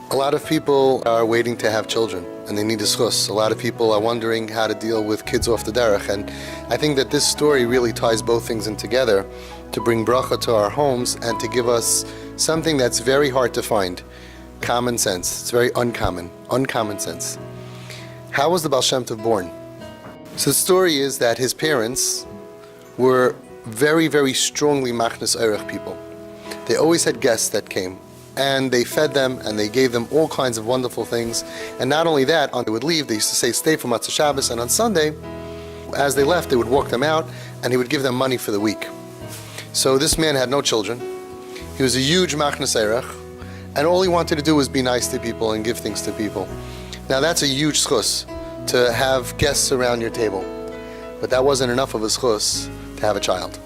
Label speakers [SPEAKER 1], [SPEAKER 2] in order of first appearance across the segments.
[SPEAKER 1] A lot of people are waiting to have children and they need a zchus. A lot of people are wondering how to deal with kids off the derech, and I think that this story really ties both things in together to bring brachah to our homes and to give us something that's very hard to find. Common sense. It's very uncommon sense. How was the Baal Shem Tov born? So the story is that his parents were very, very strongly machnas eirech people. They always had guests that came, and they fed them and they gave them all kinds of wonderful things. And not only that, when they would leave, they used to say, stay for Matzah Shabbos, and on Sunday, as they left, they would walk them out and he would give them money for the week. So this man had no children. He was a huge machnas eirech, and all he wanted to do was be nice to people and give things to people. Now that's a huge zchus, to have guests around your table. But that wasn't enough of a zchus to have a child.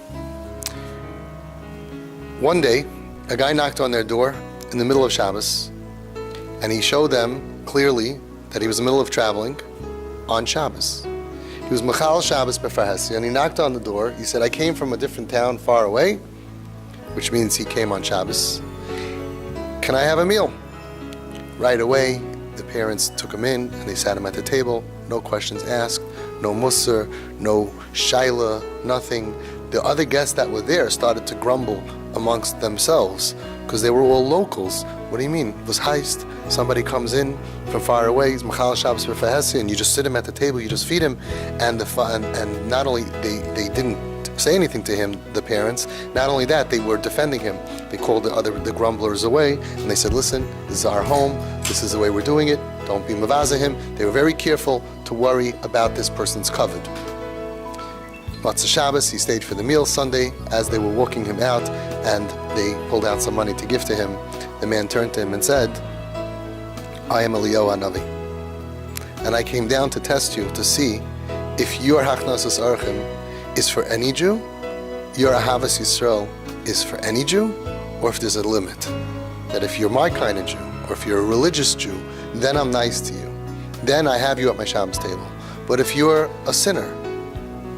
[SPEAKER 1] One day, a guy knocked on their door in the middle of Shabbos, and he showed them clearly that he was in the middle of traveling on Shabbos. He was Mechal Shabbos B'Farhesi, and he knocked on the door. He said, I came from a different town far away, which means he came on Shabbos. Can I have a meal? Right away, the parents took him in and they sat him at the table. No questions asked, no musar, no shaila, nothing. The other guests that were there started to grumble amongst themselves because they were all locals. What do you mean? It was heist. Somebody comes in from far away, he's Mechal Shabbos B'Farhesi, and you just sit him at the table, you just feed him, and not only they didn't say anything to him, the parents, not only that, they were defending him. They called the grumblers away, and they said, listen, this is our home, this is the way we're doing it, don't be mavaza him. They were very careful to worry about this person's kavod. Matzah Shabbos, he stayed for the meal. Sunday, as they were walking him out and they pulled out some money to give to him, the man turned to him and said, I am Eliyahu Hanavi, and I came down to test you to see if your Hachnasas Orchim is for any Jew, your Ahavas Yisrael is for any Jew, or if there's a limit. That if you're my kind of Jew, or if you're a religious Jew, then I'm nice to you. Then I have you at my Shabbos table. But if you're a sinner,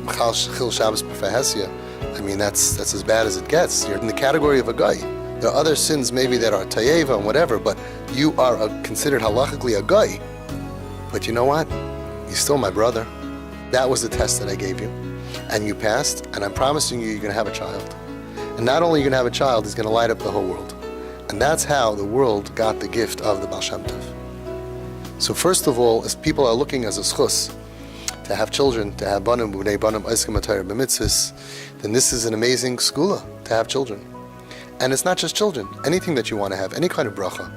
[SPEAKER 1] Chil Shabbos B'Farhesi, I mean, that's as bad as it gets. You're in the category of a guy. There are other sins maybe that are tayeva and whatever, but you are considered halachically a guy. But you know what? You're still my brother. That was the test that I gave you. And you passed, and I'm promising you, you're going to have a child. And not only are you going to have a child, he's going to light up the whole world. And that's how the world got the gift of the Baal Shem Tov. So first of all, as people are looking as a zchus, to have children, to have banim, b'nei banim, oiskim atayr b'mitzvos, then this is an amazing segula, to have children. And it's not just children, anything that you want to have, any kind of brachah.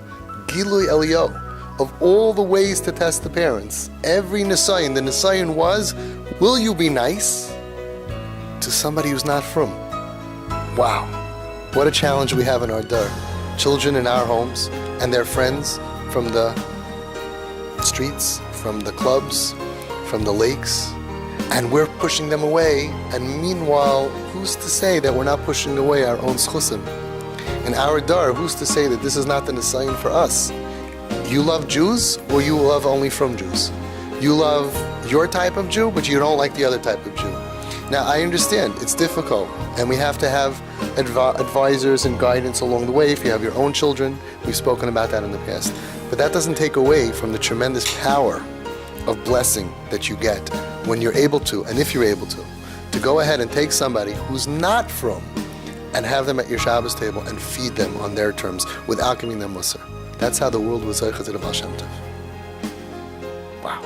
[SPEAKER 1] Gilui Eliyahu, of all the ways to test the parents, every nisayon, the nisayon was, will you be nice to somebody who's not from? Wow, what a challenge we have in our dar. Children in our homes and their friends from the streets, from the clubs, from the lakes, and we're pushing them away. And meanwhile, who's to say that we're not pushing away our own schusim? In our dar, who's to say that this is not the nisayon for us? You love Jews, or you love only from Jews? You love your type of Jew, but you don't like the other type of Jew. Now, I understand, it's difficult, and we have to have advisors and guidance along the way. If you have your own children, we've spoken about that in the past. But that doesn't take away from the tremendous power of blessing that you get when you're able to, and if you're able to go ahead and take somebody who's not from and have them at your Shabbos table and feed them on their terms without giving them musar. That's how the world was zocheh to the Baal Shem Tov. Wow.